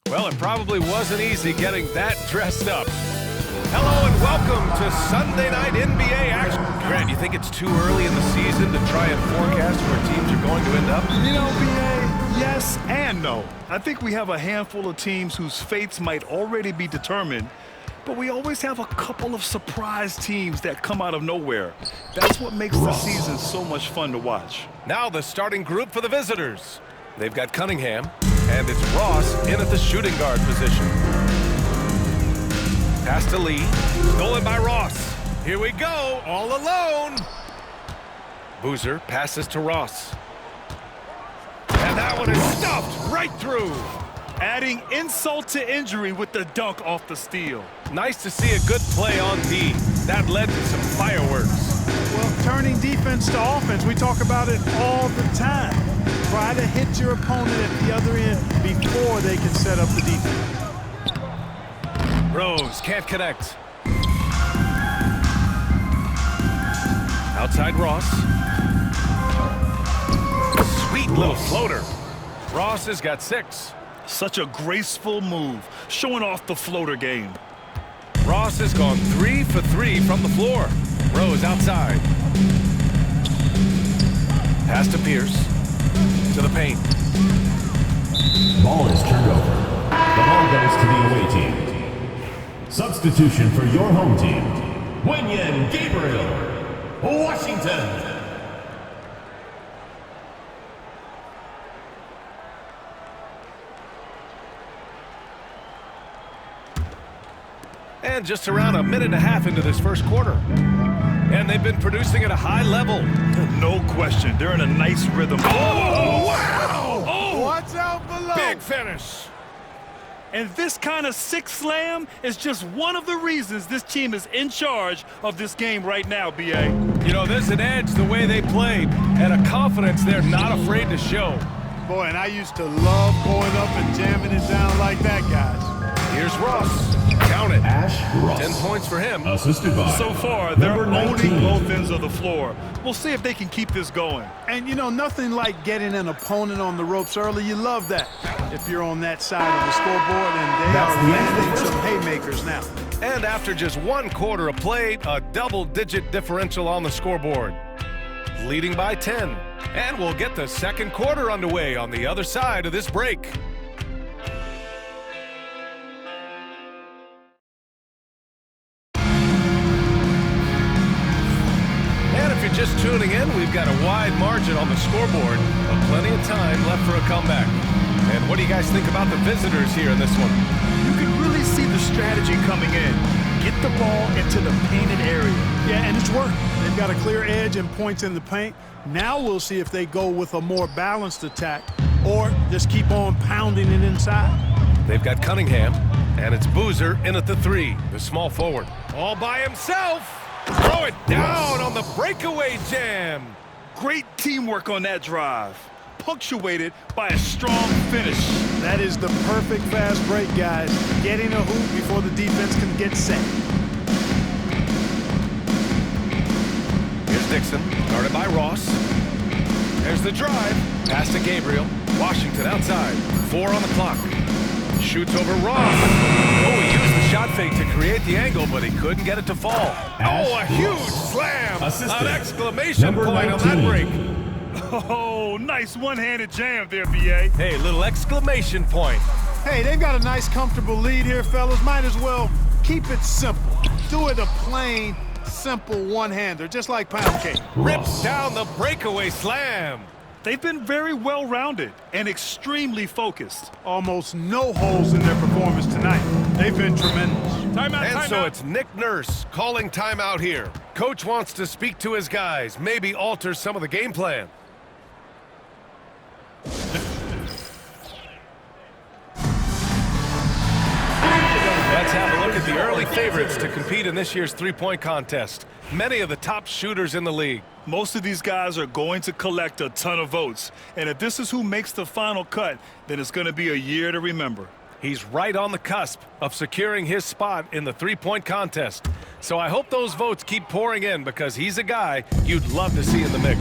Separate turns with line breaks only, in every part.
Well, it probably wasn't easy getting that dressed up. Hello and welcome to Sunday Night NBA action. Grant, you think it's too early in the season to try and forecast where teams are going to end up?
You know, B.A., yes and no. I think we have a handful of teams whose fates might already be determined, but we always have a couple of surprise teams that come out of nowhere. That's what makes the season so much fun to watch.
Now the starting group for the visitors. They've got Cunningham, and it's Ross in at the shooting guard position. Pass to Lee, stolen by Ross. Here we go, all alone. Boozer passes to Ross. And that one is stuffed right through.
Adding insult to injury with the dunk off the steal.
Nice to see a good play on D. That led to some fireworks.
Well, turning defense to offense, we talk about it all the time. Try to hit your opponent at the other end before they can set up the defense.
Rose can't connect. Outside Ross. Sweet little floater. Ross has got 6.
Such a graceful move, showing off the floater game.
Ross has gone 3 for 3 from the floor. Rose outside. Pass to Pierce. To the paint.
Ball is turned over. The ball goes to the away team. Substitution for your home team. Wenyen Gabriel, Washington.
And just around a minute and a half into this first quarter. And they've been producing at a high level.
No question, they're in a nice rhythm.
Oh, wow! Oh,
watch out below.
Big finish.
And this kind of sick slam is just one of the reasons this team is in charge of this game right now, B.A.
You know, there's an edge the way they played and a confidence they're not afraid to show.
Boy, and I used to love going up and jamming it down like that, guys.
Here's Ross. Count it.
Ash Ross.
10 points for him.
Assisted by
So far, they're
number
owning
19.
both ends of the floor. We'll see if they can keep this going.
And, you know, nothing like getting an opponent on the ropes early. You love that if you're on that side of the scoreboard, and they
That's
are
the end of the
landing
first.
some haymakers now.
And after just 1 quarter of play, a double-digit differential on the scoreboard. Leading by 10. And we'll get the second quarter underway on the other side of this break. And if you're just tuning in, we've got a wide margin on the scoreboard, but plenty of time left for a comeback. And what do you guys think about the visitors here in this one?
You can really see the strategy coming in. Get the ball into the painted area.
Yeah, and it's worked. They've got a clear edge and points in the paint. Now we'll see if they go with a more balanced attack or just keep on pounding it inside.
They've got Cunningham, and it's Boozer in at the 3, the small forward. All by himself. Throw it down on the breakaway jam.
Great teamwork on that drive, punctuated by a strong finish.
That is the perfect fast break, guys. Getting a hoop before the defense can get set.
Here's Dixon, guarded by Ross. There's the drive. Pass to Gabriel. Washington outside. 4 on the clock. Shoots over Ross. Oh, he used the shot fake to create the angle, but he couldn't get it to fall.
Ash
Oh, a huge
Ross.
slam.
Assisted.
An exclamation
Number
point
19.
on that break.
Oh, nice one-handed jam there, B.A.
Hey, little exclamation point.
Hey, they've got a nice, comfortable lead here, fellas. Might as well keep it simple. Do it a plain, simple one-hander, just like pound cake.
Rips down the breakaway slam.
They've been very well-rounded and extremely focused.
Almost no holes in their performance tonight. They've been tremendous.
Timeout,
And so it's Nick Nurse calling timeout here. Coach wants to speak to his guys, maybe alter some of the game plan. Let's have a look at the early favorites to compete in this year's three-point contest. Many of the top shooters in the league.
Most of these guys are going to collect a ton of votes. And if this is who makes the final cut, then it's going to be a year to remember.
He's right on the cusp of securing his spot in the three-point contest. So I hope those votes keep pouring in because he's a guy you'd love to see in the mix.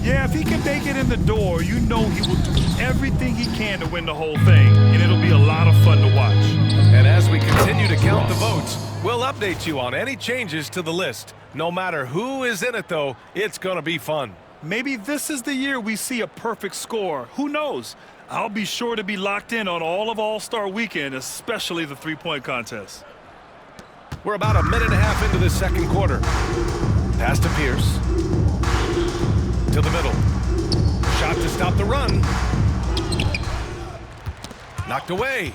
Yeah, if he can make it in the door, you know he will do everything he can to win the whole thing, and it'll be a lot of fun to watch.
And as we continue to count the votes, we'll update you on any changes to the list. No matter who is in it, though, it's going to be fun.
Maybe this is the year we see a perfect score. Who knows? I'll be sure to be locked in on all of All-Star Weekend, especially the three-point contest.
We're about a minute and a half into this second quarter. Pass to Pierce. To the middle. Shot to stop the run. Knocked away.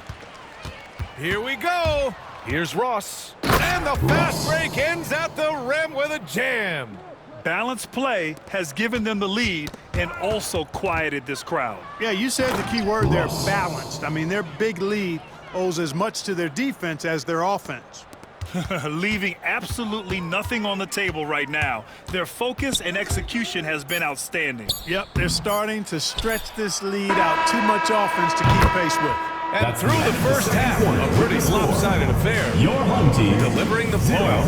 Here we go. Here's Ross. And the fast break ends at the rim with a jam.
Balanced play has given them the lead and also quieted this crowd.
Yeah, you said the key word there, balanced. I mean, their big lead owes as much to their defense as their offense.
Leaving absolutely nothing on the table right now. Their focus and execution has been outstanding.
Yep, they're starting to stretch this lead out. Too much offense to keep pace with.
And
That's
through the first half, a pretty lopsided affair.
Your home team
Delivering the blowout.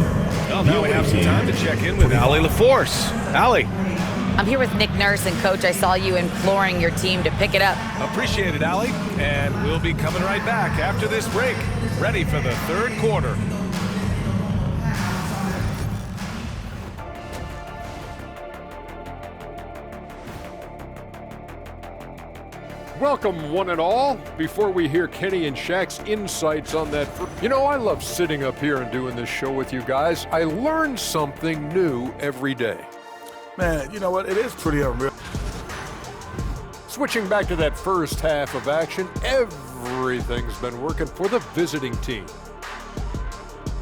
Well, now we have some time to check in with Allie LaForce. Allie.
I'm here with Nick Nurse, and Coach, I saw you imploring your team to pick it up.
Appreciate it, Allie. And we'll be coming right back after this break. Ready for the third quarter.
Welcome, one and all. Before we hear Kenny and Shaq's insights on that, you know, I love sitting up here and doing this show with you guys. I learn something new every day.
Man, you know what? It is pretty unreal.
Switching back to that first half of action, everything's been working for the visiting team.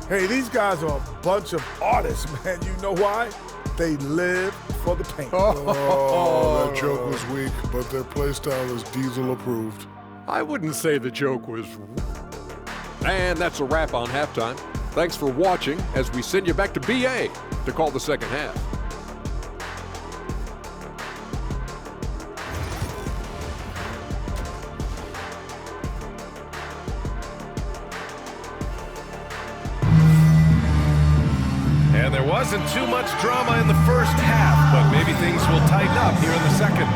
Hey, these guys are a bunch of artists, man. You know why? They live for the paint.
Oh, that joke was weak, but their play style is Diesel approved.
I wouldn't say the joke was... And that's a wrap on halftime. Thanks for watching as we send you back to BA to call the second half.
And there wasn't too much drama in the first half, but maybe things will tighten up here in the second.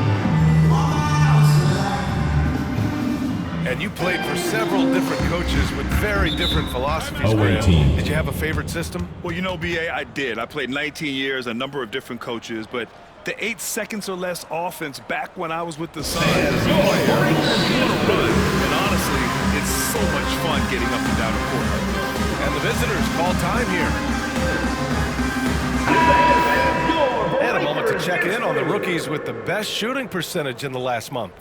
And you played for several different coaches with very different philosophies.
Away
Graham.
team.
Did you have a favorite system?
Well, you know, B.A., I did. I played 19 years, a number of different coaches, but the 8 seconds or less offense back when I was with the Suns. What a run. And honestly, it's so much fun getting up and down the court.
And the visitors call time here. And a moment to check in on the rookies with the best shooting percentage in the last month.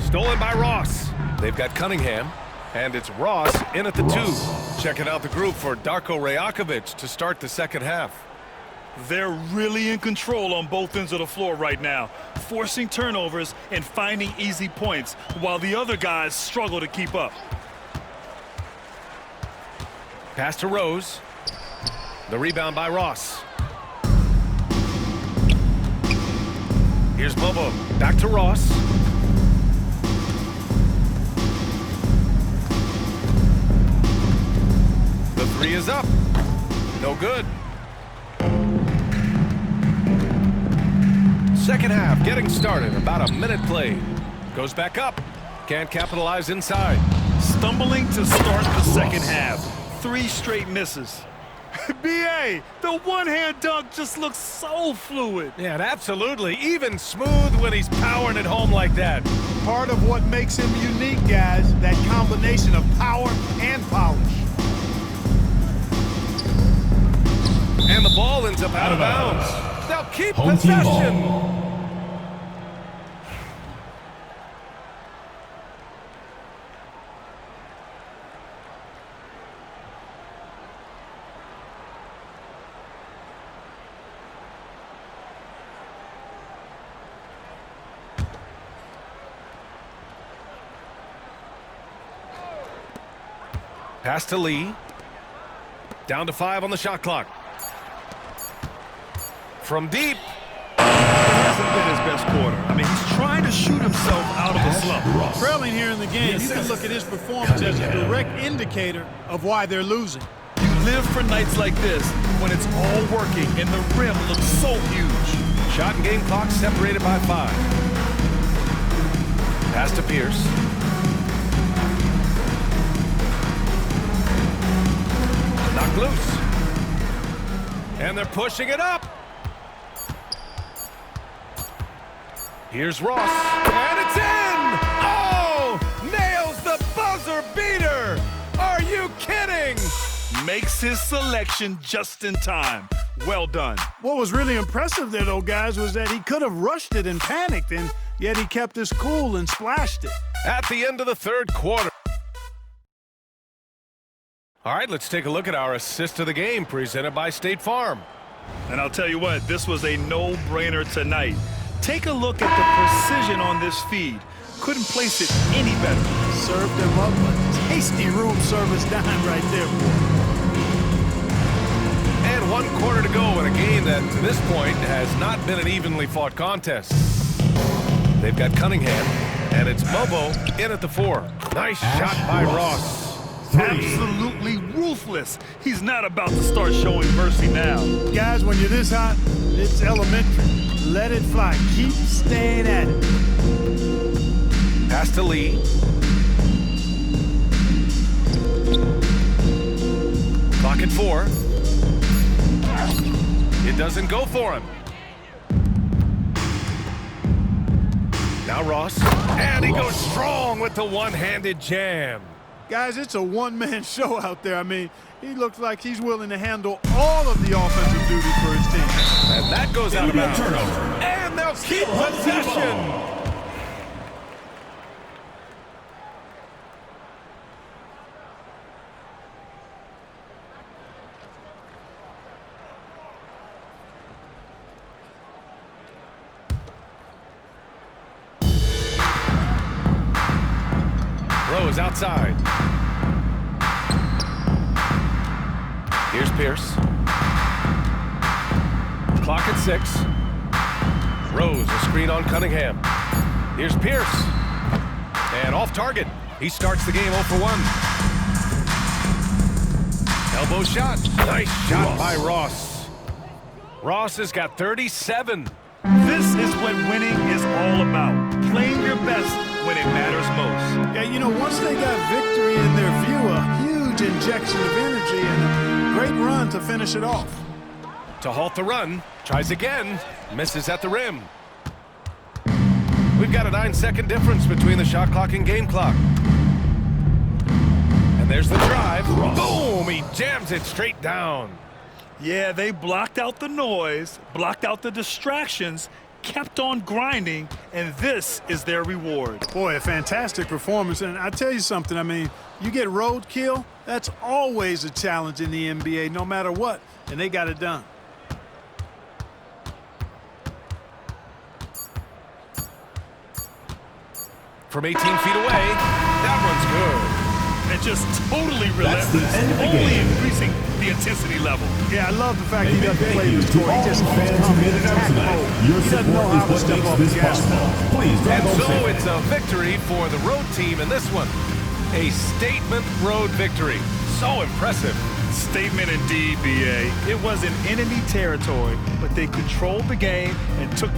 Stolen by Ross. They've got Cunningham, and it's Ross in at the 2. Checking out the group for Darko Rajakovic to start the second half.
They're really in control on both ends of the floor right now, forcing turnovers and finding easy points, while the other guys struggle to keep up.
Pass to Rose. The rebound by Ross. Here's Bobo. Back to Ross. The 3 is up. No good. Second half getting started. About a minute played. Goes back up. Can't capitalize inside.
Stumbling to start the second half. 3 straight misses. B.A., the one-hand dunk just looks so fluid.
Yeah, and absolutely. Even smooth when he's powering it home like that.
Part of what makes him unique, guys, that combination of power and polish.
And the ball ends up out of bounds. They'll keep
Home team
possession.
ball.
Pass to Lee. Down to 5 on the shot clock. From deep.
hasn't been his best quarter. I mean, he's trying to shoot himself out of a slump.
Trailing here in the game, you can look at his performance as a direct indicator of why they're losing.
You live for nights like this when it's all working and the rim looks so huge.
Shot and game clock separated by 5. Pass to Pierce. Knocked loose. And they're pushing it up. Here's Ross. And it's in! Oh! Nails the buzzer beater! Are you kidding?
Makes his selection just in time. Well done.
What was really impressive there, though, guys, was that he could have rushed it and panicked, and yet he kept his cool and splashed it.
At the end of the third quarter. All right, let's take a look at our assist of the game presented by State Farm.
And I'll tell you what, this was a no-brainer tonight. Take a look at the precision on this feed. Couldn't place it any better.
Served him up a tasty room service dime right there, boy.
And 1 quarter to go in a game that, to this point, has not been an evenly fought contest. They've got Cunningham, and it's Bobo in at the 4. Nice shot by Ross.
Absolutely ruthless. He's not about to start showing mercy now.
Guys, when you're this hot, it's elementary. Let it fly. Keep staying at it.
Pass to Lee. Clock at 4. It doesn't go for him. Now Ross. And he goes strong with the one-handed jam.
Guys, it's a one-man show out there. I mean, he looks like he's willing to handle all of the offensive duty for his team.
And that goes out of bounds. And they'll keep possession. Rose outside. Here's Pierce. Clock at 6. Rose, a screen on Cunningham. Here's Pierce. And off target. He starts the game 0 for 1. Elbow shot. Nice shot by Ross. Ross has got 37.
This is what winning is all about. Playing your best when it matters most.
Yeah, you know, once they got victory in their view, a huge injection of energy and a great run to finish it off.
To halt the run, tries again, misses at the rim. We've got a 9-second difference between the shot clock and game clock. And there's the drive. Boom! He jams it straight down.
Yeah, they blocked out the noise, blocked out the distractions, kept on grinding, and this is their reward.
Boy, a fantastic performance. And I tell you something, I mean, you get roadkill, that's always a challenge in the NBA, no matter what, and they got it done.
From 18 feet away, that one's good.
And just totally relentless, only increasing the intensity level.
Yeah, I love the fact he doesn't play
Thank you
this
to
tour. He
all
just
fans who made it out tonight. Your
He doesn't know
support
how to
is what
step off
makes
the
this
gas
possible. Please drive
And
on
so
safe.
it's a victory for the road team in this one. A statement road victory. So impressive.
Statement indeed, BA. It was in enemy territory, but they controlled the game and took